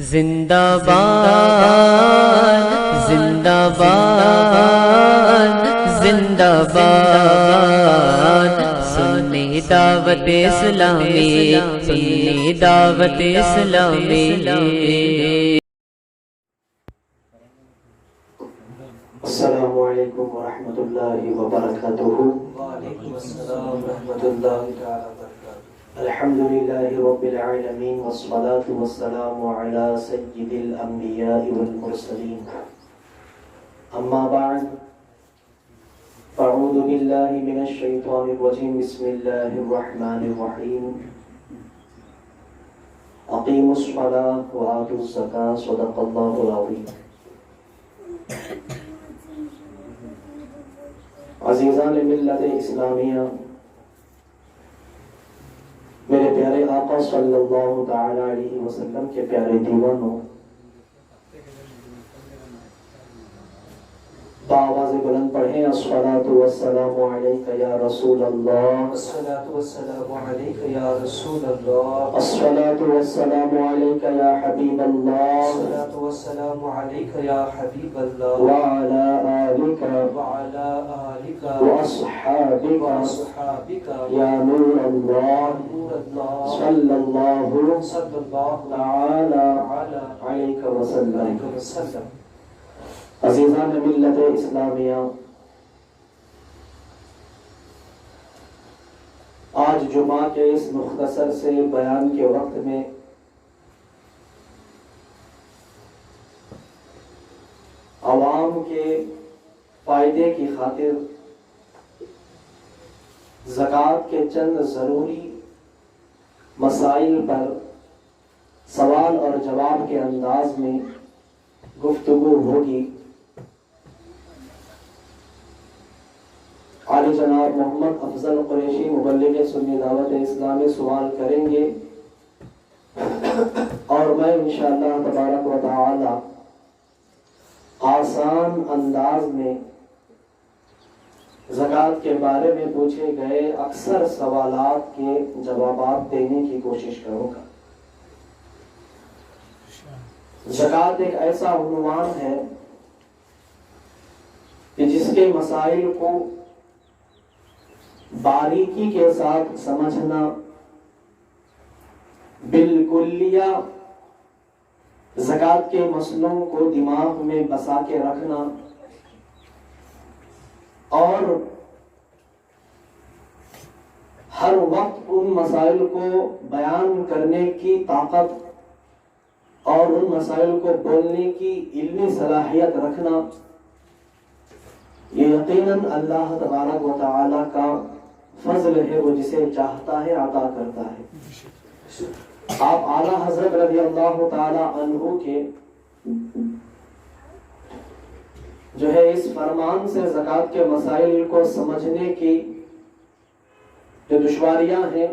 زندہ باد زندہ باد زندہ باد سنی دعوت اسلامی سنی دعوت اسلامی السلام علیکم ورحمۃ اللہ وبرکاتہ۔ وعلیکم السلام ورحمۃ اللہ تعالی وبرکاتہ۔ الحمد للہ رب العالمین والصلاة والسلام علی سید الانبیاء والمرسلین، اما بعد فاعوذ باللہ من الشیطان الرجیم، بسم اللہ الرحمن الرحیم۔ اقیموا الصلاة وآتوا الزکاة، صدق اللہ العظیم۔ عزیزان ملت اسلامیہ، میرے پیارے آقا صلی اللہ تعالی علیہ وسلم کے پیارے دیوانوں، بآواز بلند پڑھیں الصلاۃ والسلام علیک یا رسول اللہ، الصلاۃ والسلام علیک یا رسول اللہ، الصلاۃ والسلام علیک یا حبیب اللہ، الصلاۃ والسلام علیک یا حبیب اللہ، وعلی آلک وعلی آلک واصحابک واصحابک یا نور اللہ، نور اللہ صلی اللہ صلی اللہ تعالی علیہ علیہ وسلم۔ وسلم۔ عزیزان ملت اسلامیہ، آج جمعہ کے اس مختصر سے بیان کے وقت میں عوام کے فائدے کی خاطر زکوٰۃ کے چند ضروری مسائل پر سوال اور جواب کے انداز میں گفتگو ہوگی۔ عالی جناب محمد افضل قریشی مبلغ سنی دعوت اسلامی سوال کریں گے اور میں انشاءاللہ تبارک و تعالی آسان انداز میں زکوٰۃ کے بارے میں پوچھے گئے اکثر سوالات کے جوابات دینے کی کوشش کروں گا۔ زکوٰۃ ایک ایسا عنوان ہے کہ جس کے مسائل کو باریکی کے ساتھ سمجھنا، بالکلیہ زکوٰۃ کے مسئلوں کو دماغ میں بسا کے رکھنا اور ہر وقت ان مسائل کو بیان کرنے کی طاقت اور ان مسائل کو بولنے کی علمی صلاحیت رکھنا، یہ یقیناً اللہ تبارک و تعالی کا فضل ہے، وہ جسے چاہتا ہے عطا کرتا ہے۔ آپ اعلیٰ حضرت رضی اللہ تعالی عنہ کے جو ہے اس فرمان سے زکوٰۃ کے مسائل کو سمجھنے کی جو دشواریاں ہیں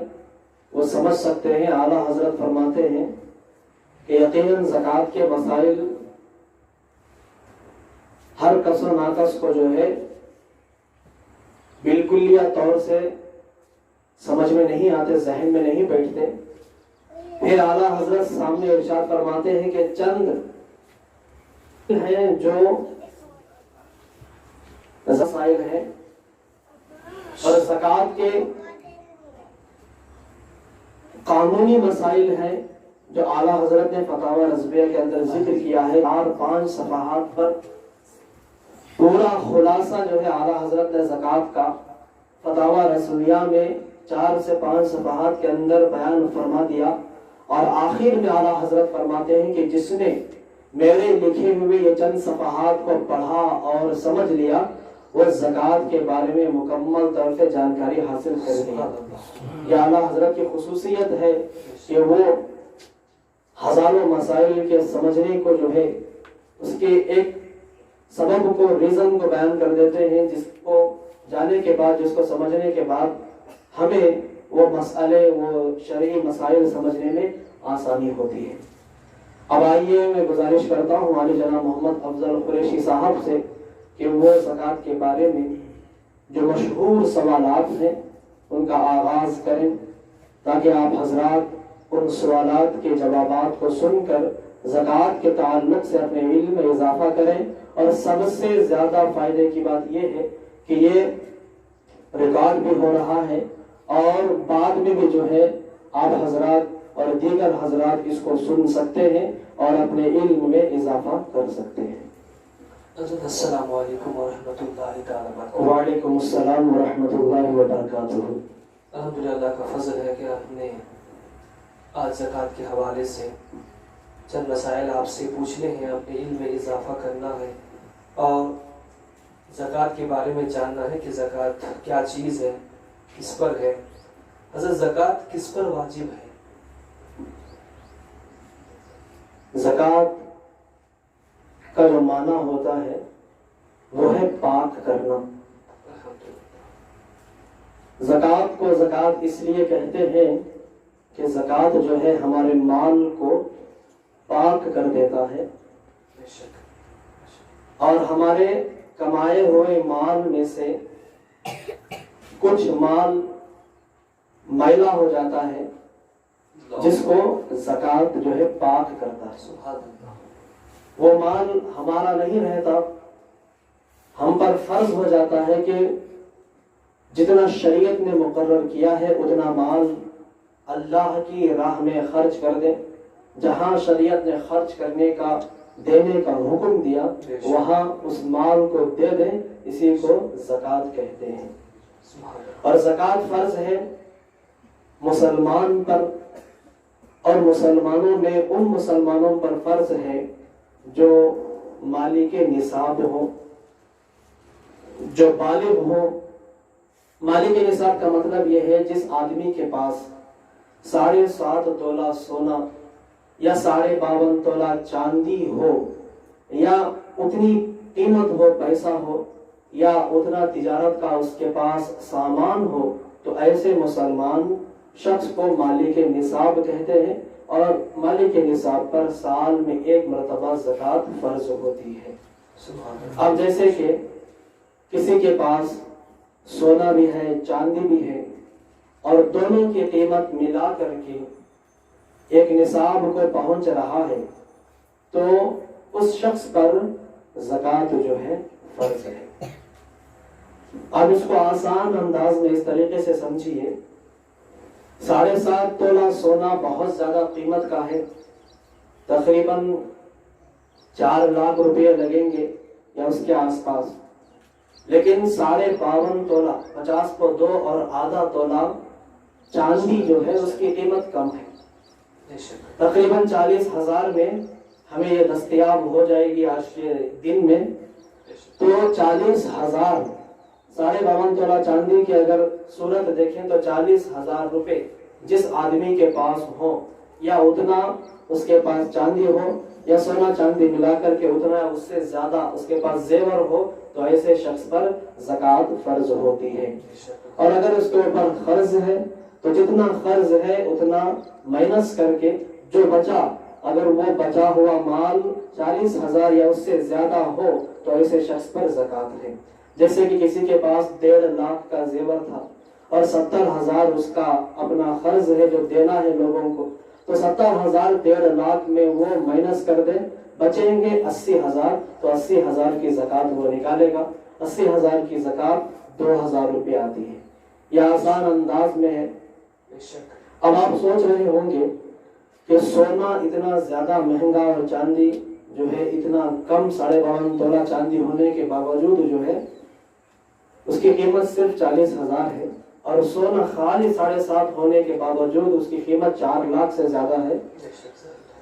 وہ سمجھ سکتے ہیں۔ اعلیٰ حضرت فرماتے ہیں کہ یقیناً زکوٰۃ کے مسائل ہر کس و ناقص کو جو ہے بالکلیہ طور سے سمجھ میں نہیں آتے، ذہن میں نہیں بیٹھتے۔ پھر اعلیٰ حضرت سامنے ارشاد فرماتے ہیں کہ چند ہیں جو مسائل ہیں اور زکوٰۃ کے قانونی مسائل ہیں جو اعلیٰ حضرت نے فتاوی رضویہ کے اندر ذکر کیا ہے۔ 4-5 صفحات پر پورا خلاصہ جو ہے اعلیٰ حضرت نے زکوٰۃ کا فتاوی رضویہ میں 4 سے 5 صفحات کے اندر بیان فرما دیا، اور آخر میں اعلیٰ حضرت فرماتے ہیں کہ جس نے میرے لکھے ہوئے یہ چند صفحات کو پڑھا اور سمجھ لیا، وہ زکوٰۃ کے بارے میں مکمل طور سے جانکاری حاصل کر لیا۔ یہ اعلیٰ حضرت کی خصوصیت ہے کہ وہ ہزاروں مسائل کے سمجھنے کو جو ہے اس کے ایک سبب کو، ریزن کو بیان کر دیتے ہیں، جس کو جانے کے بعد، جس کو سمجھنے کے بعد ہمیں وہ مسئلے، وہ شرعی مسائل سمجھنے میں آسانی ہوتی ہے۔ اب آئیے میں گزارش کرتا ہوں عالی جناب محمد افضل قریشی صاحب سے کہ وہ زکوٰۃ کے بارے میں جو مشہور سوالات ہیں ان کا آغاز کریں، تاکہ آپ حضرات ان سوالات کے جوابات کو سن کر زکوٰۃ کے تعلق سے اپنے علم میں اضافہ کریں. اور سب سے زیادہ فائدے کی بات یہ ہے کہ یہ ریکارڈ بھی ہو رہا ہے اور بعد میں بھی جو ہے آپ حضرات اور دیگر حضرات اس کو سن سکتے ہیں اور اپنے علم میں اضافہ کر سکتے ہیں. السلام علیکم ورحمۃ اللہ تعالیٰ وبرکاتہ. وعلیکم السلام ورحمۃ اللہ وبرکاتہ. الحمدللہ اللہ کا فضل ہے کہ آپ نے آج زکوٰۃ کے حوالے سے چند مسائل آپ سے پوچھنے ہیں، اپنے علم میں اضافہ کرنا ہے اور زکوٰۃ کے بارے میں جاننا ہے کہ زکوٰۃ کیا چیز ہے، کس پر ہے. حضرت زکوٰۃ کس پر واجب ہے؟ زکوٰۃ کا جو معنی ہوتا ہے وہ ہے پاک کرنا. زکوٰۃ کو زکوٰۃ اس لیے کہتے ہیں کہ زکوٰۃ جو ہے ہمارے مال کو پاک کر دیتا ہے اور ہمارے کمائے ہوئے مال میں سے کچھ مال میلا ہو جاتا ہے جس کو زکوٰۃ جو ہے پاک کرتا ہے. سبحان اللہ. وہ مال ہمارا نہیں رہتا، ہم پر فرض ہو جاتا ہے کہ جتنا شریعت نے مقرر کیا ہے اتنا مال اللہ کی راہ میں خرچ کر دیں. جہاں شریعت نے خرچ کرنے کا دینے کا حکم دیا وہاں اس مال کو دے دیں، اسی کو زکوٰۃ کہتے ہیں. اور زکوٰۃ فرض ہے مسلمان پر، اور مسلمانوں میں ان مسلمانوں پر فرض ہے جو مالک نصاب ہوں، جو بالغ ہوں. مالک نصاب کا مطلب یہ ہے جس آدمی کے پاس 7.5 تولہ سونا یا 52.5 تولہ چاندی ہو یا اتنی قیمت ہو، پیسہ ہو یا اتنا تجارت کا اس کے پاس سامان ہو، تو ایسے مسلمان شخص کو مالک نصاب کہتے ہیں. اور مالک نصاب پر سال میں ایک مرتبہ زکوٰۃ فرض ہوتی ہے. اب جیسے کہ کسی کے پاس سونا بھی ہے، چاندی بھی ہے اور دونوں کی قیمت ملا کر کے ایک نصاب کو پہنچ رہا ہے تو اس شخص پر زکوٰۃ جو ہے فرض ہے. اب اس کو آسان انداز میں اس طریقے سے سمجھیے. 7.5 تولہ سونا بہت زیادہ قیمت کا ہے، تقریباً 4 لاکھ روپے لگیں گے یا اس کے آس پاس. لیکن 52.5 تولہ 50 کو 2 اور آدھا تولہ چاندی جو ہے اس کی قیمت کم ہے، تقریباً 40,000 میں ہمیں یہ دستیاب ہو جائے گی آج کے دن میں. تو 40,000 52.5 تولہ چاندی کی اگر صورت دیکھیں تو 40,000 روپے جس آدمی کے پاس ہو یا اتنا اس کے پاس چاندی ہو یا سونا چاندی ملا کر کے اتنا اس سے زیادہ اس کے پاس زیور ہو تو ایسے شخص پر زکوٰۃ فرض ہوتی ہے. اور اگر اس کے اوپر قرض ہے تو جتنا قرض ہے اتنا مائنس کر کے جو بچا، اگر وہ بچا ہوا مال 40,000 یا اس سے زیادہ ہو تو ایسے شخص پر زکوٰۃ ہے. جیسے کہ کسی کے پاس 1.5 لاکھ کا زیور تھا اور 70,000 اس کا اپنا قرض ہے جو دینا ہے لوگوں کو، تو 70,000 1.5 لاکھ میں وہ مائنس کر دے، بچیں گے 80,000، تو 80,000 کی زکوٰۃ وہ نکالے گا. 80,000 کی زکوٰۃ 2,000 روپے آتی ہے. یہ آسان انداز میں ہے. اب آپ سوچ رہے ہوں گے کہ سونا اتنا زیادہ مہنگا اور چاندی جو ہے اتنا کم 52.5 تولہ چاندی ہونے کے باوجود جو ہے اس کی قیمت صرف 40,000 ہے اور سونا خالی 7.5 ہونے کے باوجود اس کی قیمت 4 لاکھ سے زیادہ ہے.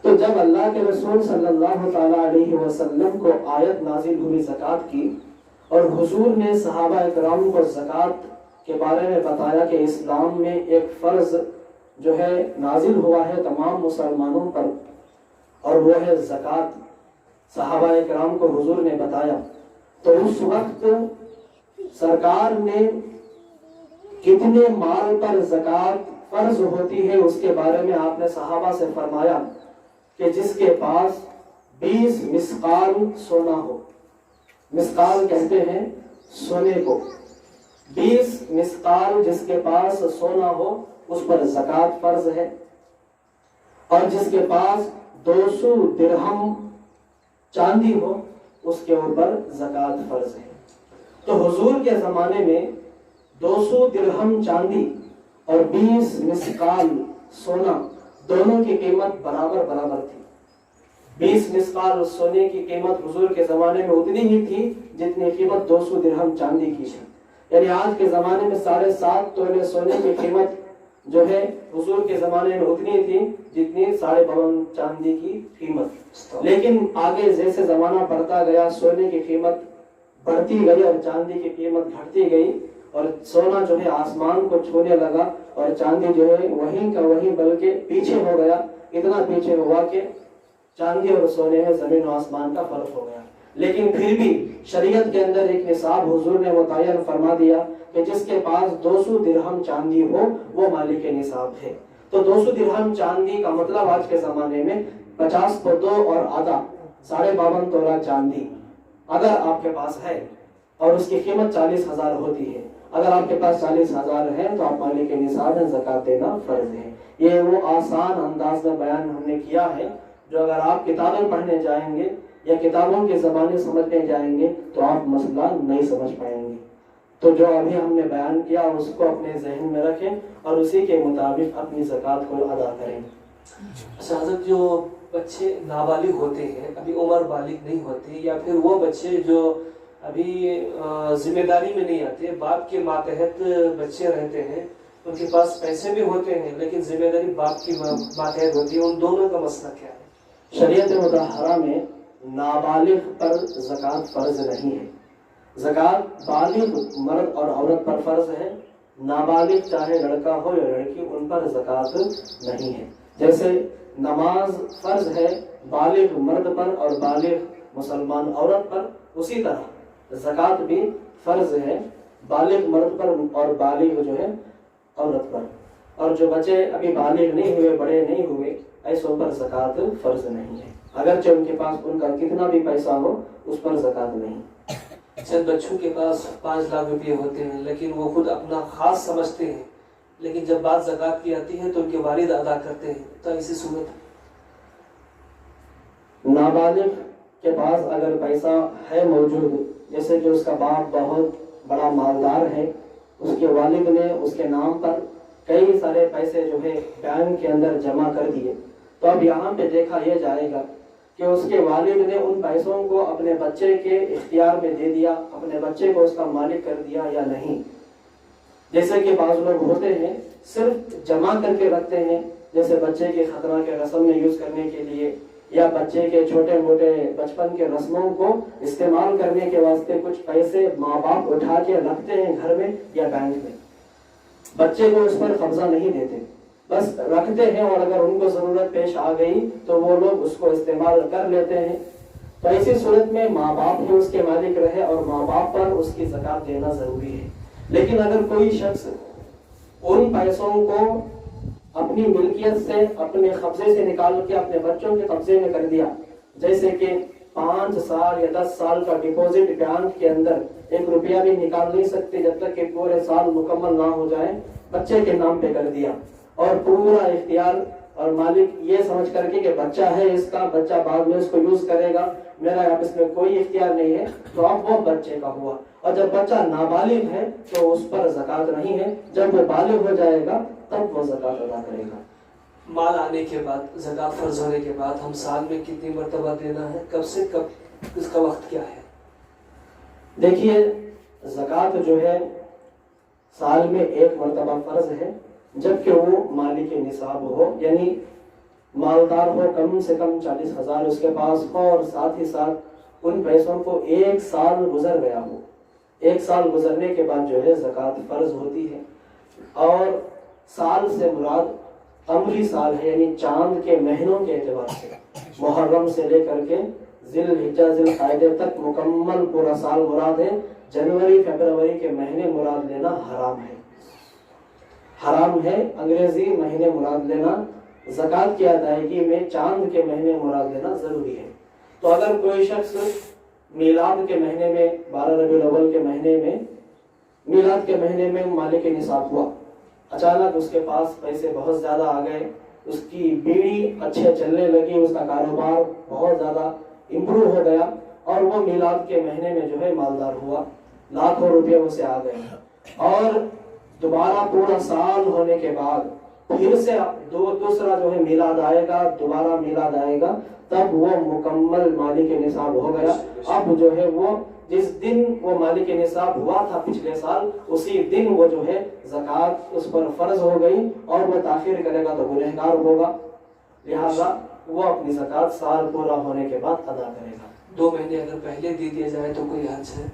تو جب اللہ کے رسول صلی اللہ تعالی علیہ وسلم کو آیت نازل ہوئی زکوٰۃ کی اور حضور نے صحابہ اکرام کو زکوٰۃ کے بارے میں بتایا کہ اسلام میں ایک فرض جو ہے نازل ہوا ہے تمام مسلمانوں پر اور وہ ہے زکوٰۃ، صحابہ اکرام کو حضور نے بتایا، تو اس وقت سرکار نے کتنے مال پر زکوٰۃ فرض ہوتی ہے اس کے بارے میں آپ نے صحابہ سے فرمایا کہ جس کے پاس 20 مسقال سونا ہو، مسقال کہتے ہیں سونے کو، 20 مسقال جس کے پاس سونا ہو اس پر زکوٰۃ فرض ہے. اور جس کے پاس 200 درہم چاندی ہو اس کے اوپر زکوٰۃ فرض ہے۔ تو حضور کے زمانے میں 200 درہم چاندی اور 20 مسقال سونا دونوں کی قیمت برابر تھی۔ 20 مسقال سونے کی قیمت حضور کے زمانے میں اتنی ہی تھی جتنی قیمت 200 درہم چاندی کی ہے۔ یعنی آج کے زمانے میں 7.5 تولے سونے کی قیمت جو ہے حضور کے زمانے میں اتنی تھی جتنی 52.5 چاندی کی قیمت۔ لیکن آگے جیسے زمانہ بڑھتا گیا سونے کی قیمت بڑھتی گئی اور چاندی کی قیمت گھٹتی گئی، اور سونا جو ہے آسمان کو چھونے لگا اور چاندی جو ہے وہیں کا وہیں بلکہ پیچھے ہو گیا، اتنا پیچھے ہوا کہ چاندی اور سونے میں زمین و آسمان کا فرق ہو گیا۔ لیکن پھر بھی شریعت کے اندر ایک نصاب حضور نے متعین فرما دیا کہ جس کے پاس 200 درہم چاندی ہو وہ مالک نصاب ہے۔ تو 200 درہم چاندی کا مطلب آج کے زمانے میں 50 کو 2 اور آدھا 52.5 تولہ چاندی اگر آپ کے پاس ہے اور اس کی قیمت 40,000 ہوتی ہے، اگر آپ کے پاس 40,000 ہے تو آپ مالک نصاب میں زکوٰۃ دینا فرض ہے۔ یہ وہ آسان انداز میں بیان ہم نے کیا ہے جو اگر آپ کتابیں پڑھنے جائیں گے یا کتابوں کے زبانیں سمجھنے جائیں گے تو آپ مسئلہ نہیں سمجھ پائیں گے۔ تو جو ابھی ہم نے بیان کیا اس کو اپنے ذہن میں رکھیں اور اسی کے مطابق اپنی زکوٰۃ کو ادا کریں۔ اچھا حضرت، جو بچے نابالغ ہوتے ہیں، ابھی عمر بالغ نہیں ہوتے، یا پھر وہ بچے جو ابھی ذمہ داری میں نہیں آتے، باپ کے ماتحت بچے رہتے ہیں، ان کے پاس پیسے بھی ہوتے ہیں لیکن ذمہ داری باپ کی ماتحت ہوتی ہے، ان دونوں کا مسئلہ کیا ہے؟ شریعت مطہرہ میں نابالغ پر زکوٰۃ فرض نہیں ہے۔ زکوٰۃ بالغ مرد اور عورت پر فرض ہے، نابالغ چاہے لڑکا ہو یا لڑکی ان پر زکوٰۃ نہیں ہے۔ جیسے نماز فرض ہے بالغ مرد پر اور بالغ مسلمان عورت پر، اسی طرح زکوٰۃ بھی فرض ہے بالغ مرد پر اور بالغ جو ہے عورت پر۔ اور جو بچے ابھی بالغ نہیں ہوئے، بڑے نہیں ہوئے، ایسوں پر زکوٰۃ فرض نہیں ہے، اگرچہ ان کے پاس ان کا کتنا بھی پیسہ ہو اس پر زکوٰۃ نہیں۔ چند بچوں کے پاس 5 لاکھ روپے ہوتے ہیں لیکن وہ خود اپنا خاص سمجھتے ہیں، لیکن جب بات زکوٰۃ کی آتی ہے تو ان کے والد ادا کرتے ہیں، تو ایسی صورت نابالغ کے پاس اگر پیسہ ہے موجود، جیسے کہ اس کا باپ بہت بڑا مالدار ہے، اس کے والد نے اس کے نام پر کئی سارے پیسے جو ہے بینک کے اندر جمع کر دیے، تو اب یہاں پہ دیکھا یہ جائے گا کہ اس کے والد نے ان پیسوں کو اپنے بچے کے اختیار میں دے دیا، اپنے بچے کو اس کا مالک کر دیا یا نہیں۔ جیسے کہ بعض لوگ ہوتے ہیں صرف جمع کر کے رکھتے ہیں، جیسے بچے کے ختنہ کے رسم میں یوز کرنے کے لیے یا بچے کے چھوٹے موٹے بچپن کے رسموں کو استعمال کرنے کے واسطے کچھ پیسے ماں باپ اٹھا کے رکھتے ہیں گھر میں یا بینک میں، بچے کو اس پر قبضہ نہیں دیتے، بس رکھتے ہیں، اور اگر ان کو ضرورت پیش آ گئی تو وہ لوگ اس کو استعمال کر لیتے ہیں۔ تو ایسی صورت میں ماں باپ ہی اس کے مالک رہے اور ماں باپ پر اس کی زکوٰۃ دینا ضروری ہے۔ لیکن اگر کوئی شخص ان پیسوں کو اپنی ملکیت سے، اپنے قبضے سے نکال کے اپنے بچوں کے قبضے میں کر دیا، جیسے کہ 5 سال یا 10 سال کا ڈپوزٹ بینک کے اندر 1 روپیہ بھی نکال نہیں سکتے جب تک کہ پورے سال مکمل نہ ہو جائے، بچے کے نام پہ کر دیا، اور پورا اختیار اور مالک یہ سمجھ کر کے کہ بچہ ہے اس کا، بچہ بعد میں اس کو یوز کرے گا، میرا اب اس میں کوئی اختیار نہیں ہے، تو اب وہ بچے کا ہوا۔ اور جب بچہ نابالغ ہے تو اس پر زکوٰۃ نہیں ہے، جب وہ بالغ ہو جائے گا تب وہ زکوٰۃ ادا کرے گا۔ مال آنے کے بعد، زکوٰۃ فرض ہونے کے بعد ہم سال میں کتنی مرتبہ دینا ہے، کب سے کب، اس کا وقت کیا ہے؟ دیکھیے زکوٰۃ جو ہے سال میں 1 مرتبہ فرض ہے، جبکہ وہ مالک نصاب ہو، یعنی مالدار ہو، کم سے کم 40,000 اس کے پاس ہو، اور ساتھ ہی ساتھ ان پیسوں کو 1 سال گزر گیا ہو۔ 1 سال گزرنے کے بعد جو ہے زکوٰۃ فرض ہوتی ہے۔ اور سال سے مراد قمری سال ہے، یعنی چاند کے مہینوں کے اعتبار سے، محرم سے لے کر کے ذی الحجہ ذی القعدہ تک مکمل پورا سال مراد ہے۔ جنوری فروری کے مہینے مراد لینا حرام ہے، حرام ہے انگریزی مہینے مراد لینا۔ زکوٰۃ کی ادائیگی میں چاند کے مہینے مراد لینا ضروری ہے۔ تو اگر کوئی شخص میلاد کے مہینے میں، 12 ربیع الاول کے مہینے میں، میلاد کے مہینے میں مالک نصاب ہوا، اچانک اس کے پاس پیسے بہت زیادہ آ گئے اس کی بیڑی اچھے چلنے لگی، اس کا کاروبار بہت زیادہ امپروو ہو گیا اور وہ میلاد کے مہینے میں جو ہے مالدار ہوا، لاکھوں روپے اسے آ گئے۔ اور دوبارہ پورا سال ہونے کے بعد پھر سے دوسرا جو ہے میلاد آئے گا، دوبارہ میلاد آئے گا، تب وہ مکمل مالک نصاب ہو گیا۔ اب جو ہے وہ جس دن وہ مالک نصاب ہوا تھا پچھلے سال، اسی دن وہ جو ہے زکوٰۃ اس پر فرض ہو گئی، اور وہ تاخیر کرے گا تو گنہگار ہوگا، لہذا وہ اپنی زکوٰۃ سال پورا ہونے کے بعد ادا کرے گا۔ 2 مہینے اگر پہلے دے دیا جائے تو کوئی حرج ہے؟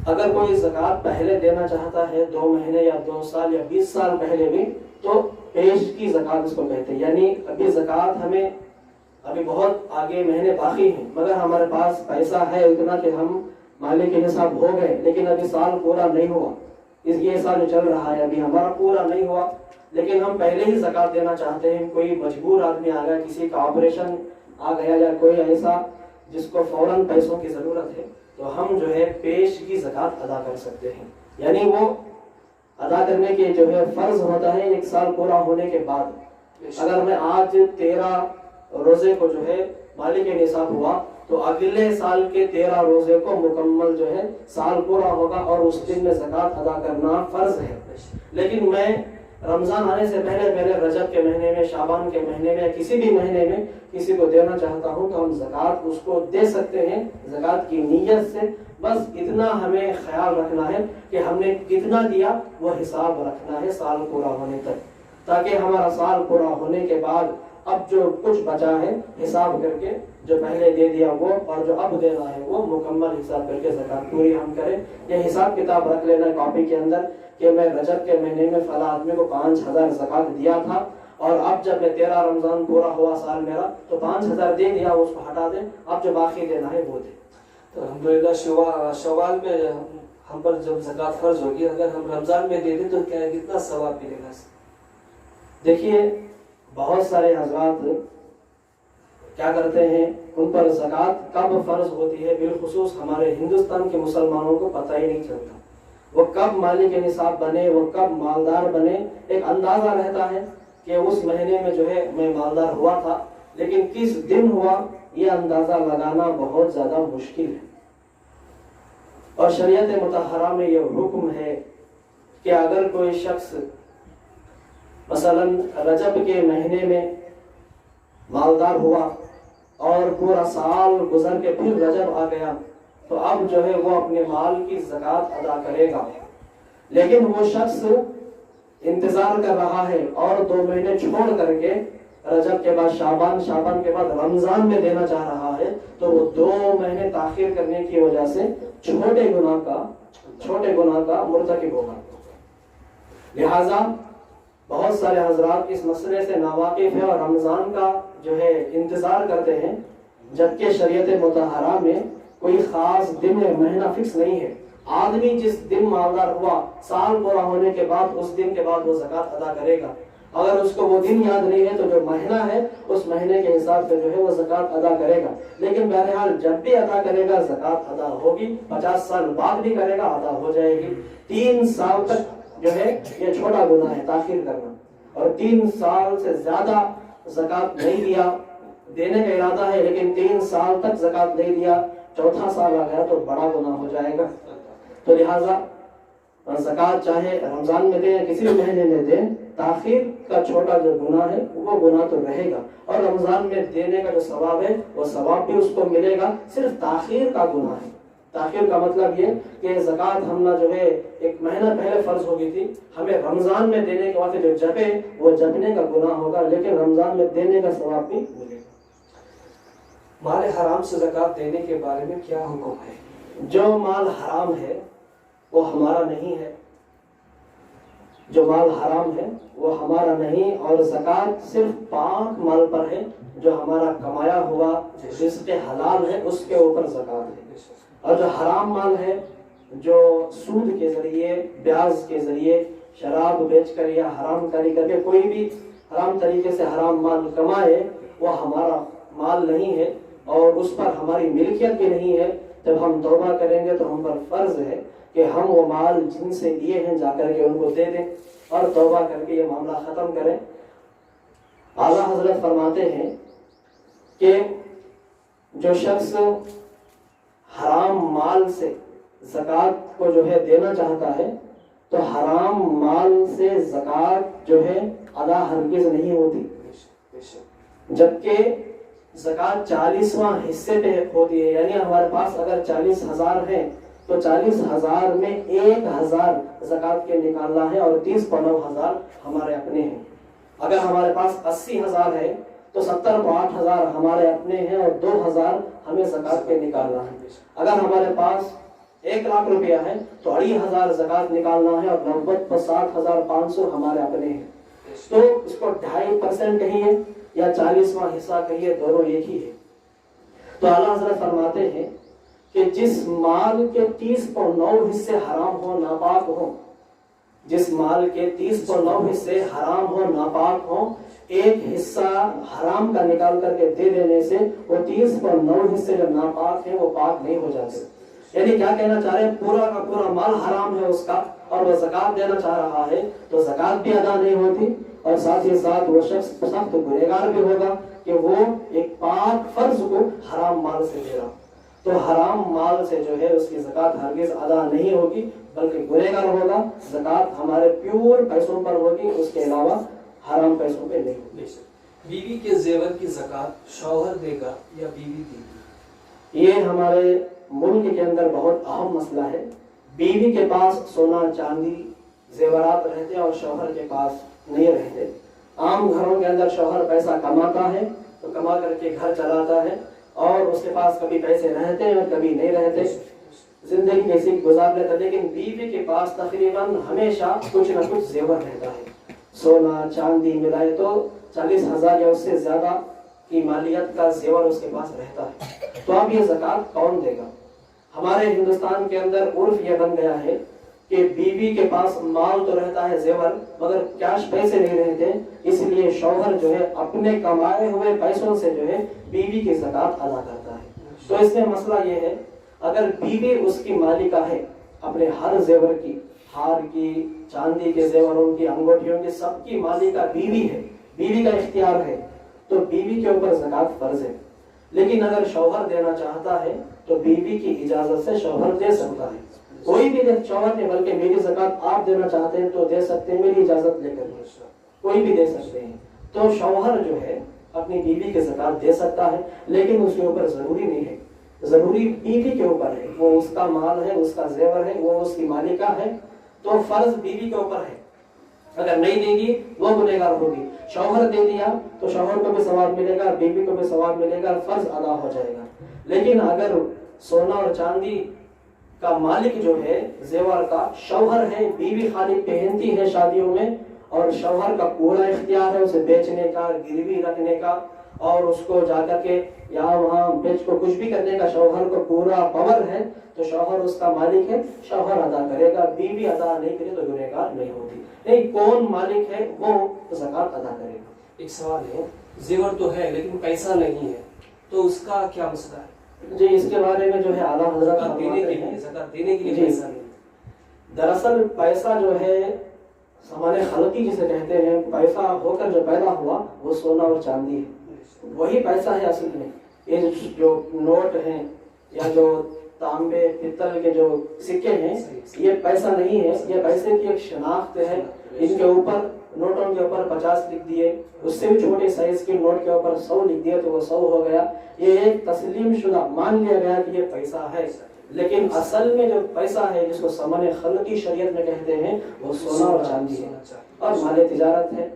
اگر کوئی زکوٰۃ پہلے دینا چاہتا ہے 2 مہینے یا 2 سال یا 20 سال پہلے بھی، تو پیش کی زکوٰۃ اس کو کہتے ہیں۔ یعنی ابھی زکوٰۃ ہمیں ابھی بہت آگے مہینے باقی ہیں، مگر ہمارے پاس پیسہ ہے اتنا کہ ہم مالک نصاب ہو گئے، لیکن ابھی سال پورا نہیں ہوا، یہ سال جو چل رہا ہے ابھی ہمارا پورا نہیں ہوا، لیکن ہم پہلے ہی زکوٰۃ دینا چاہتے ہیں۔ کوئی مجبور آدمی آ گیا، کسی کا آپریشن آ گیا، یا کوئی ایسا جس کو فوراً پیسوں کی ضرورت ہے، تو ہم جو ہے پیش کی زکوٰۃ ادا کر سکتے ہیں۔ یعنی وہ ادا کرنے کے جو ہے فرض ہوتا ہے 1 سال پورا ہونے کے بعد۔ اگر میں آج 13 روزے کو جو ہے مالک نصاب ہوا، تو اگلے سال کے 13 روزے کو مکمل جو ہے سال پورا ہوگا، اور اس دن میں زکوٰۃ ادا کرنا فرض ہے۔ لیکن میں رمضان آنے سے پہلے رجب کے مہینے میں، شعبان کے مہینے میں، کسی بھی مہینے میں کسی کو دینا چاہتا ہوں تو ہم زکوٰۃ اس کو دے سکتے ہیں، زکوٰۃ کی نیت سے۔ بس اتنا ہمیں خیال رکھنا ہے کہ ہم نے کتنا دیا، وہ حساب رکھنا ہے سال پورا ہونے تک، تاکہ ہمارا سال پورا ہونے کے بعد اب جو کچھ بچا ہے حساب کر کے، جو پہلے دے دیا وہ، اور جو اب دینا ہے وہ مکمل حساب کر کے زکوٰۃ پوری ہم کریں۔ یہ حساب کتاب رکھ لینا کاپی کے اندر کہ میں رجب کے مہینے میں فلاں آدمی کو 5000 زکوٰۃ دیا تھا، اور اب جب میں 13 رمضان پورا ہوا سال میرا تو 5000 دے دیا، اس کو ہٹا دیں، اب جو باقی دینا ہے وہ دیں۔ تو الحمدللہ شوال میں ہم پر جب زکوٰۃ فرض ہوگی، اگر ہم رمضان میں دے دیں تو کتنا ثواب ملے گا؟ دیکھیے بہت سارے حضرات کیا کرتے ہیں، ان پر زکوٰۃ کب فرض ہوتی ہے، بالخصوص ہمارے ہندوستان کے مسلمانوں کو پتہ ہی نہیں چلتا۔ وہ کب مالک نصاب بنے، وہ کب مالدار بنے، ایک اندازہ رہتا ہے کہ اس مہینے میں جو ہے میں مالدار ہوا تھا، لیکن کس دن ہوا یہ اندازہ لگانا بہت زیادہ مشکل ہے۔ اور شریعت مطہرہ میں یہ حکم ہے کہ اگر کوئی شخص مثلا رجب کے مہینے میں مالدار ہوا اور پورا سال گزر کے پھر رجب آ گیا، تو اب جو ہے وہ اپنے مال کی زکوٰۃ ادا کرے گا۔ لیکن وہ شخص انتظار کر رہا ہے اور 2 مہینے چھوڑ کر کے رجب کے بعد شعبان کے بعد رمضان میں دینا چاہ رہا ہے، تو وہ 2 مہینے تاخیر کرنے کی وجہ سے چھوٹے گناہ کا مرتکب ہوگا۔ لہذا بہت سارے حضرات اس مسئلے سے ناواقف ہیں اور رمضان کا جو ہے انتظار کرتے ہیں، جبکہ شریعت مطہرہ میں کوئی خاص دن یا مہینہ فکس نہیں ہے۔ آدمی جس دن مالدار ہوا، سال پورا ہونے کے بعد اس دن کے بعد وہ زکوٰۃ ادا کرے گا۔ اگر اس کو وہ دن یاد نہیں ہے تو جو مہینہ ہے اس مہینے کے حساب سے جو ہے وہ زکوٰۃ ادا کرے گا۔ لیکن بہرحال جب بھی ادا کرے گا زکوٰۃ ادا ہوگی، 50 سال بعد بھی کرے گا ادا ہو جائے گی۔ 3 سال تک جو ہے یہ چھوٹا گناہ ہے تاخیر کرنا، اور 3 سال سے زیادہ زکوٰۃ نہیں دیا، دینے کا ارادہ ہے لیکن 3 سال تک زکوٰۃ نہیں دیا، 4تھا سال آ گیا تو بڑا گناہ ہو جائے گا۔ تو لہٰذا زکوٰۃ چاہے رمضان میں دیں یا کسی بھی مہینے میں دیں، تاخیر کا چھوٹا جو گناہ ہے وہ گناہ تو رہے گا، اور رمضان میں دینے کا جو ثواب ہے وہ ثواب بھی اس کو ملے گا، صرف تاخیر کا گناہ ہے۔ تاخیر کا مطلب یہ کہ زکوٰۃ ہم جو ہے 1 مہینہ پہلے فرض ہو گئی تھی، ہمیں رمضان میں دینے کے وقت جو جبے وہ جبنے کا گناہ ہوگا، لیکن رمضان میں دینے کا ثواب بھی ملے گا۔ مال حرام سے زکوٰۃ دینے کے بارے میں کیا حکم ہے؟ جو مال حرام ہے وہ ہمارا نہیں ہے، جو مال حرام ہے وہ ہمارا نہیں، اور زکوٰۃ صرف پاک مال پر ہے، جو ہمارا کمایا ہوا رزق حلال ہے اس کے اوپر زکوٰۃ ہے۔ اور جو حرام مال ہے، جو سود کے ذریعے، بیاج کے ذریعے، شراب بیچ کر یا حرام کاری کر کے کوئی بھی حرام طریقے سے حرام مال کمائے، وہ ہمارا مال نہیں ہے اور اس پر ہماری ملکیت بھی نہیں ہے۔ جب ہم توبہ کریں گے تو ہم پر فرض ہے کہ ہم وہ مال جن سے لیے ہیں جا کر کے ان کو دے دیں اور توبہ کر کے یہ معاملہ ختم کریں۔ اعلیٰ حضرت فرماتے ہیں کہ جو شخص حرام مال سے زکوٰۃ کو جو ہے دینا چاہتا ہے تو حرام مال سے زکوٰۃ جو ہے ادا ہرگز نہیں ہوتی، جبکہ زکوٰۃ 40واں حصے پہ ہوتی ہے. یعنی ہمارے پاس اگر 40,000 ہیں تو 40,000 میں 1,000 زکوٰۃ کے نکالنا ہے اور 30,900 ہمارے اپنے ہیں. اگر ہمارے پاس 80,000 ہے تو 70,800 ہمارے اپنے ہیں اور 2,000 ہمیں زکوٰۃ کے نکالنا ہے. اگر ہمارے پاس 1,00,000 روپیہ ہے تو 2,500 زکوٰۃ نکالنا ہے اور 90,7,500 ہمارے اپنے ہیں. تو اس کو 2.5% کہیے یا 40واں حصہ کہیے، دونوں ایک ہی ہے. تو اعلیٰ حضرت فرماتے ہیں کہ جس مال کے 30.9 حصے حرام ہو، ناپاک ہو، جس مال کے 30.9 حصے حرام ہو، ناپاک ہو، ایک حصہ حرام کا نکال کر کے دے دینے سے وہ 30.9 حصے جو ناپاک ہیں وہ پاک نہیں ہو جاتے. یعنی کیا کہنا چاہ رہے ہیں، پورا کا پورا مال حرام ہے اس کا اور وہ زکوٰۃ دینا چاہ رہا ہے تو زکوٰۃ بھی ادا نہیں ہوتی اور ساتھ ہی ساتھ وہ شخص سخت گنہگار بھی ہوگا کہ وہ ایک پاک فرض کو حرام مال سے دے رہا. تو حرام مال سے جو ہے اس کی زکوٰۃ ہرگز ادا نہیں ہوگی بلکہ گنہگار ہوگا. زکوٰۃ ہمارے پیور پیسوں پر ہوگی، اس کے علاوہ حرام پیسوں پہ نہیں ہوگی. بیوی کے زیور کی زکوٰۃ شوہر دے گا یا بیوی دے گی؟ یہ ہمارے ملک کے اندر بہت اہم مسئلہ ہے. بیوی کے پاس سونا چاندی زیورات رہتے ہیں اور شوہر کے پاس نہیں رہتے. عام گھروں کے اندر شوہر پیسہ کماتا ہے تو کما کر کے گھر چلاتا ہے اور اس کے پاس کبھی پیسے رہتے ہیں اور کبھی نہیں رہتے، زندگی کیسی گزار لیتا. لیکن بیوی کے پاس تقریباً ہمیشہ کچھ نہ کچھ زیور رہتا ہے. سونا چاندی ملائے تو 40,000 یا اس سے زیادہ کی مالیت کا زیور اس کے پاس رہتا ہے. تو اب یہ زکوٰۃ کون دے گا؟ ہمارے ہندوستان کے اندر عرف یہ بن گیا ہے کہ بیوی کے پاس مال تو رہتا ہے زیور مگر کیش پیسے نہیں رہتے، اس لیے شوہر جو ہے اپنے کمائے ہوئے پیسوں سے جو ہے بیوی کی زکوٰۃ ادا کرتا ہے. تو اس میں مسئلہ یہ ہے، اگر بیوی اس کی مالکہ ہے اپنے ہر زیور کی، ہار کی، چاندی کے زیوروں کی، انگوٹھیوں کی، سب کی مالکہ بیوی ہے، بیوی کا اختیار ہے، تو بیوی کے اوپر زکوٰۃ فرض ہے. لیکن اگر شوہر دینا چاہتا ہے تو بیوی کی اجازت سے شوہر دے سکتا ہے. کوئی بھی شوہر نہیں بلکہ میری زکوٰۃ آپ دینا چاہتے ہیں تو دے سکتے ہیں، میری اجازت لے کر کوئی بھی دے سکتے ہیں. تو شوہر جو ہے اپنی بیوی کی زکوٰۃ دے سکتا ہے، لیکن اس کے اوپر ضروری نہیں ہے، ضروری بیوی کے اوپر ہے. وہ اس کا مال ہے، اس کا زیور ہے، وہ اس کی مالکہ ہے، تو فرض بیوی کے اوپر ہے. اگر نہیں دے گی وہ گنہگار ہوگی. شوہر دے دیا تو شوہر کو بھی ثواب ملے گا، بیوی کو بھی ثواب ملے گا، فرض ادا ہو جائے گا. لیکن اگر سونا اور چاندی کا مالک جو ہے زیور کا شوہر ہے، بیوی خالی پہنتی ہے شادیوں میں اور شوہر کا پورا اختیار ہے اسے بیچنے کا، گروی رکھنے کا اور اس کو جا کر کے یہاں وہاں بیچ کو کچھ بھی کرنے کا شوہر کو پورا پاور ہے، تو شوہر اس کا مالک ہے، شوہر ادا کرے گا. بیوی ادا نہیں کرے تو گنہگار نہیں ہوتی. نہیں، کون مالک ہے وہ زکوٰۃ ادا کرے گا. ایک سوال ہے، زیور تو ہے لیکن پیسہ نہیں ہے تو اس کا کیا مسئلہ ہے؟ جی اس کے بارے میں جو ہے اعلیٰ حضرت دینے کے لیے پیسہ نہیں. دراصل پیسہ جو ہے سامان خلقی جسے کہتے ہیں، پیسہ ہو کر جو پیدا ہوا وہ سونا اور چاندی ہے، وہی پیسہ ہے اصل میں. یہ جو نوٹ ہیں یا جو تانبے پتل کے جو سکے ہیں یہ پیسہ نہیں ہے، یہ پیسے کی ایک شناخت ہے. ان کے اوپر نوٹوں کے اوپر 50 لکھ دیے، اس سے بھی چھوٹے سائز کے نوٹ کے اوپر 100 لکھ دیے تو وہ 100 ہو گیا. یہ ایک تسلیم شدہ مان لیا گیا کہ یہ پیسہ ہے، لیکن اصل میں جو پیسہ ہے جس کو ثمن خلقی شریعت میں کہتے ہیں وہ سونا اور چاندی ہے اور مال تجارت ہے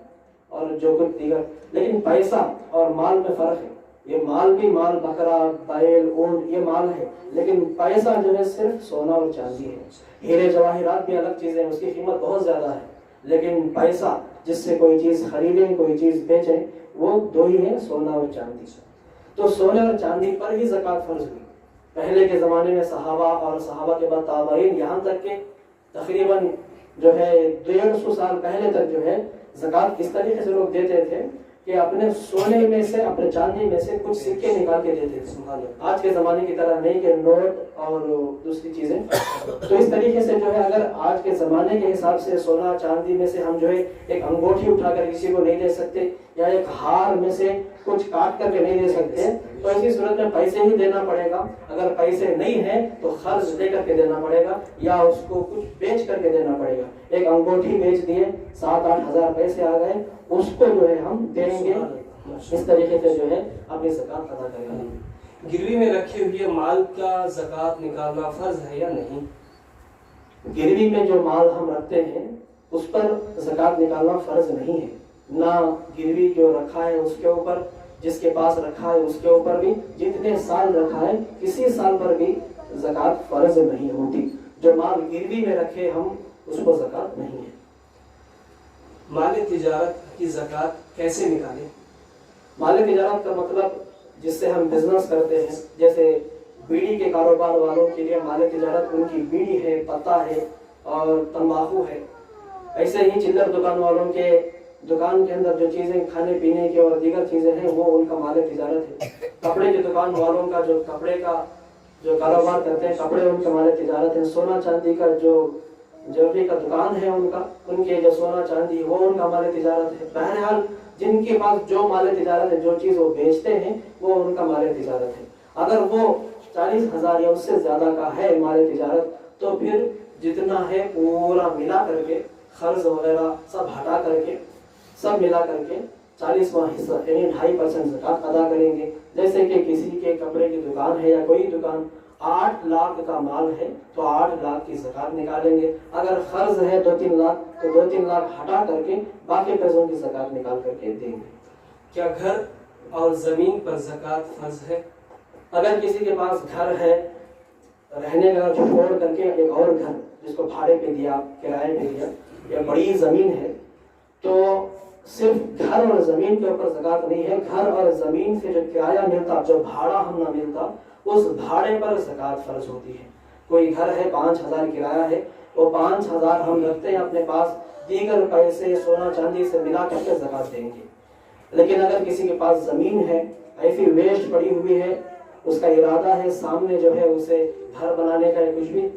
اور جو کچھ دیگر. لیکن پیسہ اور مال میں فرق ہے. یہ مال بھی مال بکرا، بیل، اونٹ یہ مال ہے، لیکن پیسہ جو ہے صرف سونا اور چاندی ہے. ہیرے جواہرات بھی الگ چیزیں ہیں، اس کی قیمت بہت زیادہ ہے، لیکن پیسہ جس سے کوئی چیز خریدیں کوئی چیز بیچیں وہ دو ہی ہیں، سونا اور چاندی. تو سونے اور چاندی پر ہی زکوٰۃ فرض ہوئی. پہلے کے زمانے میں صحابہ اور صحابہ کے بعد تابعین، یہاں تک کہ تقریباً جو ہے 150 سال پہلے تک جو ہے زکوٰۃ اس طریقے سے لوگ دیتے تھے کہ کہ اپنے سونے میں سے اپنے چاندی میں سے کچھ سکے نکال کے دیتے تھے، آج کے زمانے کی طرح نہیں کہ نوٹ اور دوسری چیزیں. تو اس طریقے سے جو ہے اگر آج کے زمانے کے حساب سے سونا چاندی میں سے ہم جو ہے ایک انگوٹھی اٹھا کر کسی کو نہیں دے سکتے یا ایک ہار میں سے کچھ کاٹ کر کے نہیں دے سکتے، تو ایسی صورت میں پیسے ہی دینا پڑے گا. اگر پیسے نہیں ہیں تو قرض لے کر کے دینا پڑے گا یا اس کو کچھ بیچ کر کے دینا پڑے گا. ایک انگوٹھی بیچ دیے 7-8 ہزار پیسے آ گئے، اس کو جو ہے ہم دیں گے. اس طریقے سے جو ہے اپنی زکات ادا کریں گے. گروی میں رکھے ہوئے مال کا زکات نکالنا فرض ہے یا نہیں؟ گروی میں جو مال ہم رکھتے ہیں اس پر زکات نکالنا فرض نہیں ہے. نہ گروی جو رکھا ہے اس کے اوپر، جس کے پاس رکھا ہے اس کے اوپر بھی، جتنے سال رکھا ہے کسی سال پر بھی زکات فرض نہیں ہوتی. جو مال گروی میں رکھے ہم اس کو زکات نہیں ہے. مال تجارت کی زکات کیسے نکالیں؟ مال تجارت کا مطلب جس سے ہم بزنس کرتے ہیں، جیسے بیڑی کے کاروبار والوں کے لیے مال تجارت ان کی بیڑی ہے، پتا ہے اور تمباکو ہے. ایسے ہی چلر دکان والوں کے دکان کے اندر جو چیزیں کھانے پینے کی اور دیگر چیزیں ہیں وہ ان کا مال تجارت ہے. کپڑے کی دکان والوں کا جو کپڑے کا جو کاروبار کرتے ہیں، کپڑے ان کا مال تجارت ہے. سونا چاندی کا جو جویلری کا دکان ہے ان کے جو سونا چاندی وہ ان کا مال تجارت ہے. بہرحال جن کے پاس جو مال تجارت ہے، جو چیز وہ بیچتے ہیں وہ ان کا مال تجارت ہے. اگر وہ 40,000 یا اس سے زیادہ کا ہے مال تجارت تو پھر جتنا ہے پورا ملا کر کے قرض وغیرہ سب ہٹا کر کے سب ملا کر کے 40واں حصہ یعنی 2.5% زکات ادا کریں گے. جیسے کہ کسی کے کپڑے کی دکان ہے یا کوئی دکان 8 لاکھ کا مال ہے تو 8 لاکھ کی زکات نکالیں گے. اگر قرض ہے 2-3 لاکھ تو 2-3 لاکھ ہٹا کر کے باقی پیسوں کی زکات نکال کر کے دیں گے. کیا گھر اور زمین پر زکات فرض ہے؟ اگر کسی کے پاس گھر ہے رہنے کا چھوڑ کر کے ایک اور گھر جس کو بھاڑے پہ دیا، کرائے پہ دیا، یا بڑی زمین ہے تو صرف گھر اور زمین کے اوپر زکات نہیں ہے. گھر اور زمین سے جو کرایہ ملتا، جو بھاڑا ہم نہ ملتا، اس بھاڑے پر زکات فرض ہوتی ہے. کوئی گھر ہے 5,000 کرایہ ہے، وہ 5,000 ہم رکھتے ہیں اپنے پاس، دیگر پیسے سونا چاندی سے ملا کر کے زکات دیں گے. لیکن اگر کسی کے پاس زمین ہے ایسی ویسٹ پڑی ہوئی ہے، اس کا ارادہ ہے سامنے جو ہے اسے گھر بنانے کا یا کچھ بھی،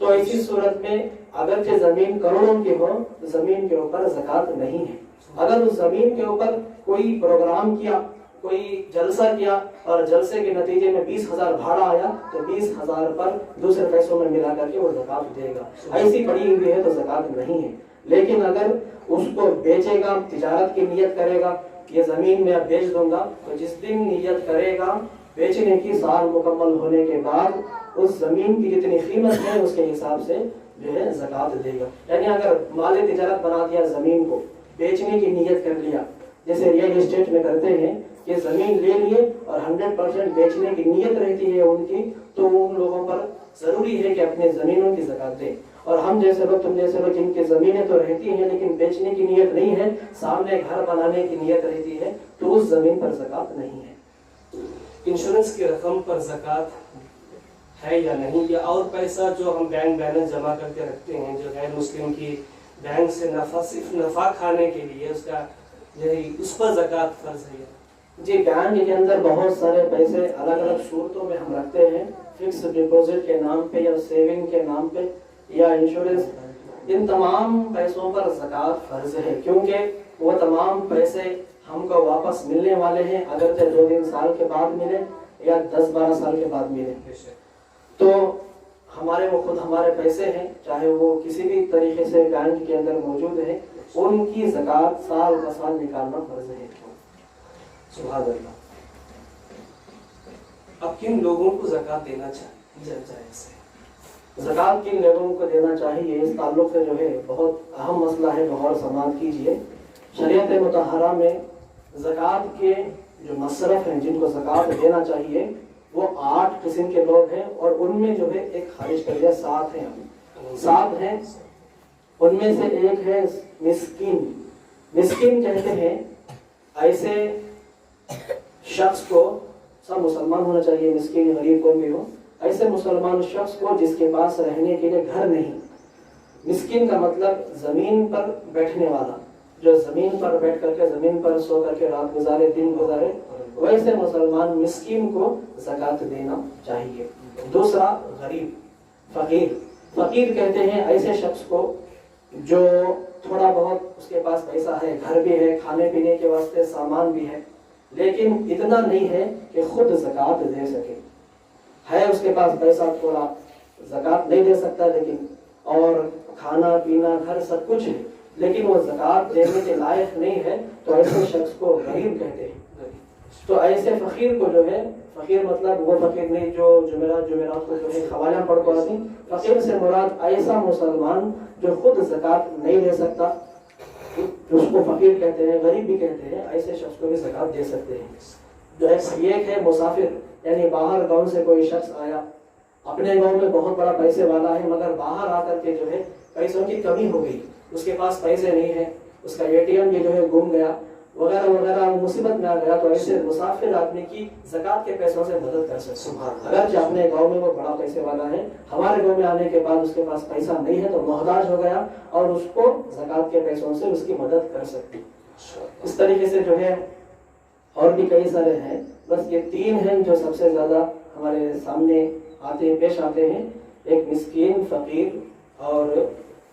تو ایسی صورت میں اگرچہ زمین کروڑوں کی ہو زمین کے اوپر زکات نہیں ہے. اگر اس زمین کے اوپر کوئی پروگرام کیا، کوئی جلسہ کیا اور جلسے کے نتیجے میں 20,000 بھاڑا آیا تو 20,000 پر دوسرے پیسوں میں ملا کر کے وہ زکات دے گا. ایسی پڑی ہوئی ہے تو زکات نہیں ہے. لیکن اگر اس کو بیچے گا، تجارت کی نیت کرے گا، یہ زمین میں اب بیچ دوں گا، تو جس دن نیت کرے گا بیچنے کی سال مکمل ہونے کے بعد اس زمین کی جتنی قیمت ہے اس کے حساب سے جو ہے زکات دے گا. یعنی اگر مال تجارت بنا دیا، زمین کو بیچنے کی نیت کر لیا، جیسے ریئل اسٹیٹ میں کرتے ہیں کہ زمین لے لیے اور 100% بیچنے کی نیت رہتی ہے ان کی، تو ان لوگوں پر ضروری ہے کہ اپنے زمینوں کی زکات دیں. اور ہم جیسے لوگ، تم جیسے لوگ جن کی زمینیں تو رہتی ہیں لیکن بیچنے کی نیت نہیں ہے، سامنے گھر بنانے کی نیت رہتی ہے، تو اس زمین پر زکات نہیں ہے. انشورنس کی رقم پر زکات ہے یا نہیں؟ یا اور پیسہ جو ہم بینک بیلنس جمع کر کے رکھتے ہیں، جو غیر مسلم کی بینک سے نفع صرف نفع کھانے کے لیے، اس کا یہی اس پر زکات فرض ہے؟ جی، بینک کے اندر بہت سارے پیسے الگ الگ صورتوں میں ہم رکھتے ہیں، فکس ڈپوزٹ کے نام پہ یا سیونگ کے نام پہ یا انشورنس. ان تمام پیسوں پر زکات فرض ہے کیونکہ وہ تمام پیسے ہم کو واپس ملنے والے ہیں، اگرچہ 2-3 سال کے بعد ملے یا 10-12 سال کے بعد ملے. تو ہمارے وہ خود ہمارے پیسے ہیں، چاہے وہ کسی بھی طریقے سے بینک کے اندر موجود ہیں، ان کی زکات سال بہ سال نکالنا فرض ہے. سبحان اللہ. اب کن لوگوں کو زکات دینا چاہیے؟ زکات کن لوگوں کو دینا چاہیے، اس تعلق سے جو ہے بہت اہم مسئلہ ہے، غور سماعت کیجیے. شریعت مطہرہ میں زکات کے جو مصرف ہیں، جن کو زکات دینا چاہیے، وہ 8 قسم کے لوگ ہیں، اور ان میں جو ہے ایک خارج کر دیا، 7 ہیں. 7 ہیں. ان میں سے ایک ہے مسکین. مسکین کہتے ہیں ایسے شخص کو، سب مسلمان ہونا چاہیے، مسکین غریب کوئی بھی ہو، ایسے مسلمان شخص کو جس کے پاس رہنے کے لیے گھر نہیں. مسکین کا مطلب زمین پر بیٹھنے والا، جو زمین پر بیٹھ کر کے زمین پر سو کر کے رات گزارے دن گزارے، ویسے مسلمان مسکین کو زکوٰۃ دینا چاہیے۔ دوسرا غریب، فقیر۔ فقیر کہتے ہیں ایسے شخص کو جو تھوڑا بہت اس کے پاس پیسہ ہے، گھر بھی ہے، کھانے پینے کے واسطے سامان بھی ہے، لیکن اتنا نہیں ہے کہ خود زکوٰۃ دے سکے۔ ہے اس کے پاس پیسہ تھوڑا، زکوٰۃ نہیں دے سکتا، لیکن اور کھانا پینا گھر سب کچھ ہے، لیکن وہ زکوٰۃ دینے کے لائق نہیں ہے، تو ایسے شخص کو غریب کہتے ہیں۔ تو ایسے فقیر کو جو ہے، فقیر مطلب وہ فقیر نہیں جو جمعرات کو جو ہے خوالیاں پڑھ کر آتی، فقیر سے مراد ایسا مسلمان جو خود زکوٰۃ نہیں دے سکتا، اس کو فقیر کہتے ہیں، غریب بھی کہتے ہیں، ایسے شخص کو بھی زکوٰۃ دے سکتے ہیں۔ جو ایک ہے مسافر، یعنی باہر گاؤں سے کوئی شخص آیا، اپنے گاؤں میں بہت بڑا پیسے والا ہے، مگر باہر آ کر کے جو ہے پیسوں کی کمی ہو گئی، اس کے پاس پیسے نہیں ہے، اس کا ATM بھی جو ہے گم گیا وغیرہ وغیرہ، مصیبت میں آ گیا، تو ایسے مسافر آدمی کی زکوٰۃ کے پیسوں سے مدد کر سکتے ہیں۔ اگرچہ اپنے گاؤں میں وہ بڑا پیسے والا ہے، ہمارے گاؤں میں آنے کے بعد اس کے پاس پیسہ نہیں ہے تو محتاج ہو گیا، اور اس کو زکوٰۃ کے پیسوں سے اس کی مدد کر سکتے ہیں۔ اس طریقے سے جو ہے اور بھی کئی سارے ہیں، بس یہ 3 ہیں جو سب سے زیادہ ہمارے سامنے آتے ہیں، پیش آتے ہیں، ایک مسکین، فقیر اور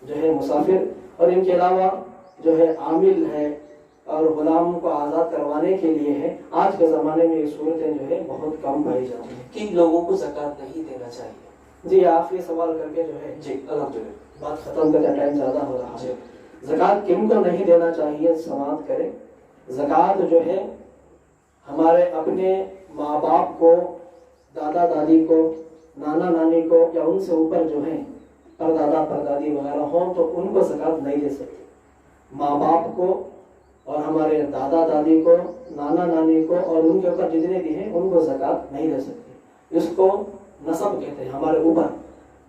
جو ہے مسافر، اور ان کے علاوہ جو ہے عامل ہے اور غلام کو آزاد کروانے کے لیے ہے۔ آج کے زمانے میں یہ صورتیں جو ہے بہت کم پائی جاتی ہیں۔ کن لوگوں کو زکوٰۃ نہیں دینا چاہیے؟ جی آخری سوال کر کے جو ہے جی الحمدللہ بات ختم کرتے، ٹائم زیادہ ہو رہا ہے۔ زکوٰۃ کن کو نہیں دینا چاہیے، سماعت کریں۔ زکوٰۃ جو ہے ہمارے اپنے ماں باپ کو، دادا دادی کو، نانا نانی کو، یا ان سے اوپر جو ہیں پردادا پردادی وغیرہ ہوں تو ان کو زکوٰۃ نہیں دے سکتے۔ ماں باپ کو اور ہمارے دادا دادی کو، نانا نانی کو، اور ان کے اوپر جتنے بھی ہیں ان کو زکوٰۃ نہیں دے سکتے۔ اس کو نسب کہتے ہیں، ہمارے اوپر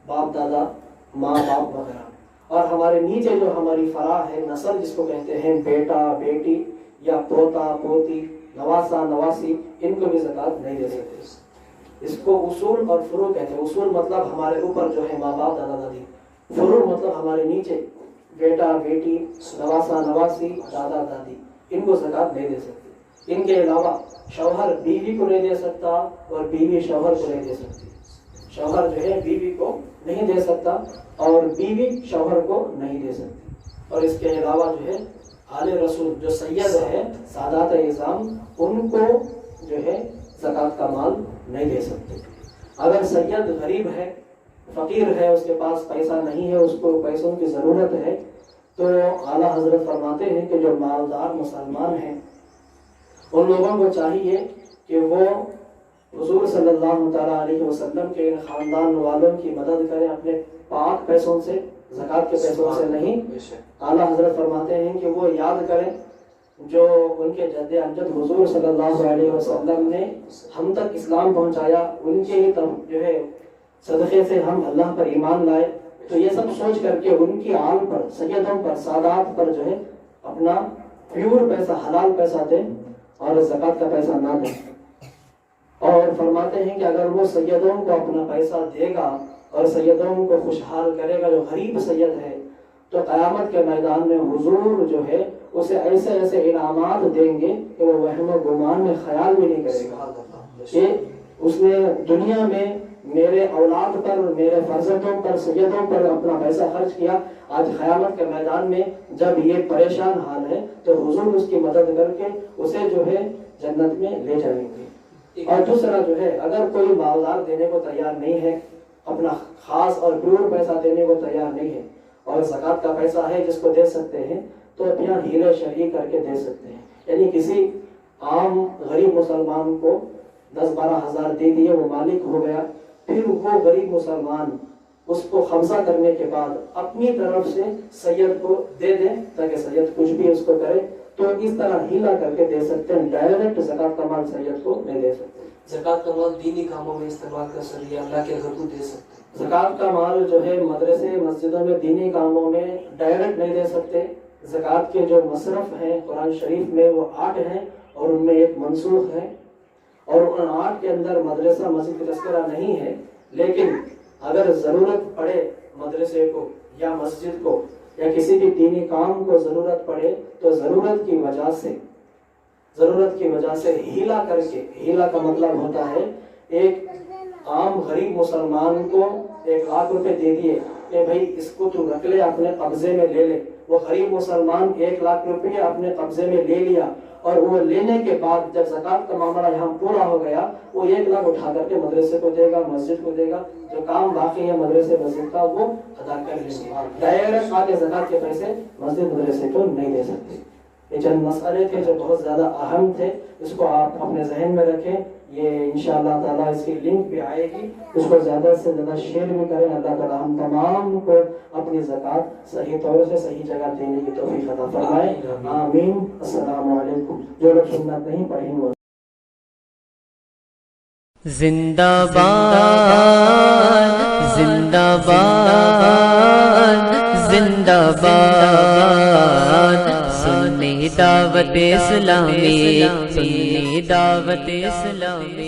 باپ دادا، ماں باپ وغیرہ، اور ہمارے نیچے جو ہماری فلاح ہے، نسل جس کو کہتے ہیں، بیٹا بیٹی یا پوتا پوتی، نواسا نواسی، ان کو بھی زکوٰۃ نہیں دے سکتے۔ اس کو اصول اور فروع کہتے ہیں۔ اصول مطلب ہمارے اوپر جو ہے ماں باپ دادا دادی، فروع مطلب ہمارے نیچے بیٹا بیٹی، نواسا نواسی، دادا دادی، ان کو زکوٰۃ نہیں دے سکتے۔ ان کے علاوہ شوہر بیوی کو نہیں دے سکتا، اور بیوی شوہر کو نہیں دے سکتی۔ شوہر جو ہے بیوی کو نہیں دے سکتا، اور بیوی شوہر کو نہیں دے سکتی۔ اور اس کے علاوہ جو ہے آل رسول جو سید ہے، سادات اعظام، ان کو جو ہے زکوٰۃ کا مال نہیں دے سکتے۔ اگر سید غریب ہے، فقیر ہے، اس کے پاس پیسہ نہیں ہے، اس کو پیسوں کی ضرورت ہے، تو اعلیٰ حضرت فرماتے ہیں کہ جو مالدار مسلمان ہیں ان لوگوں کو چاہیے کہ وہ حضور صلی اللہ تعالیٰ علیہ وسلم کے ان خاندان والوں کی مدد کریں اپنے پاک پیسوں سے، زکوٰۃ کے پیسوں سے نہیں۔ اعلیٰ حضرت فرماتے ہیں کہ وہ یاد کریں جو ان کے جد امجد حضور صلی اللہ علیہ وسلم نے ہم تک اسلام پہنچایا، ان کے ہی جو ہے صدقے سے ہم اللہ پر ایمان لائے، تو یہ سب سوچ کر کے ان کی آل پر، سیدوں پر، سادات پر جو ہے اپنا پیور پیسہ، حلال پیسہ دیں اور زکوٰۃ کا پیسہ نہ دیں۔ اور فرماتے ہیں کہ اگر وہ سیدوں کو اپنا پیسہ دے گا اور سیدوں کو خوشحال کرے گا، جو غریب سید ہے، تو قیامت کے میدان میں حضور جو ہے اسے ایسے ایسے انعامات دیں گے کہ وہ وہم و گمان میں خیال بھی نہیں کرے گا کہ اس نے دنیا میں میرے اولاد پر، میرے فرزندوں پر، سیدوں پر اپنا پیسہ خرچ کیا، آج قیامت کے میدان میں جب یہ پریشان حال ہے تو حضور اس کی مدد کر کے اسے جو ہے جنت میں لے جائیں گے۔ اور دوسرا جو ہے اگر کوئی مالدار دینے کو تیار نہیں ہے، اپنا خاص اور پیور پیسہ دینے کو تیار نہیں ہے، اور زکوٰۃ کا پیسہ ہے جس کو دے سکتے ہیں، تو اپنا ہیرے شرعی کر کے دے سکتے ہیں۔ یعنی کسی عام غریب مسلمان کو 10-12 ہزار دے دیے، وہ مالک ہو گیا، پھر وہ غریب مسلمان اس کو قبضہ کرنے کے بعد اپنی طرف سے سید کو دے دیں تاکہ سید کچھ بھی اس کو کرے، تو اس طرح ہیلا کر کے دے سکتے ہیں۔ ڈائریکٹ زکوٰۃ کا مال سید کو نہیں دے سکتے۔ زکوٰۃ کا مال دینی کاموں میں استعمال کر سکتے ہیں، اللہ کے گھر کو دے سکتے ہیں۔ زکوٰۃ کا مال جو ہے مدرسے مسجدوں میں دینی کاموں میں ڈائریکٹ نہیں دے سکتے۔ زکوٰۃ کے جو مصرف ہیں قرآن شریف میں وہ 8 ہیں، اور ان میں ایک منسوخ ہے، اور ان 8 کے اندر مدرسہ مسجد کا تذکرہ نہیں ہے، لیکن اگر ضرورت پڑے مدرسے کو یا مسجد کو یا کسی بھی دینی کام کو ضرورت پڑے تو ضرورت کی وجہ سے ہیلا کر کے، ہیلا کا مطلب ہوتا ہے ایک عام غریب مسلمان کو 1 لاکھ روپے دے دیے کہ بھائی اس کو تو رکھ لے، اپنے قبضے میں لے لے. وہ غریب مسلمان 1 لاکھ روپے اپنے قبضے میں لے لیا، اور وہ لینے کے بعد جب زکوٰۃ کا معاملہ یہاں پورا ہو گیا، وہ 1 لاکھ اٹھا کر کے مدرسے کو دے گا، مسجد کو دے گا. جو کام باقی ہے مدرسے مسجد کا وہ ادا کر لیں گے. ڈائریکٹ آ کے زکوٰۃ کے پیسے مسجد مدرسے کو نہیں دے سکتے. یہ چند مسئلے تھے جو بہت زیادہ اہم تھے، اس کو آپ اپنے ذہن میں رکھیں. یہ انشاءاللہ تعالیٰ اس کی لنک بھی آئے گی، اس کو زیادہ سے زیادہ شیئر بھی کریں. اللہ تعالیٰ ہم تمام کو اپنی زکوٰۃ صحیح طور سے صحیح جگہ دینے کی توفیق عطا فرمائے. آمین. السلام علیکم. جو لوگ سنت نہیں پڑھیں وہ زندہ باد، زندہ باد، زندہ باد. سنی دعوت اسلامی، سنی دعوت اسلامی.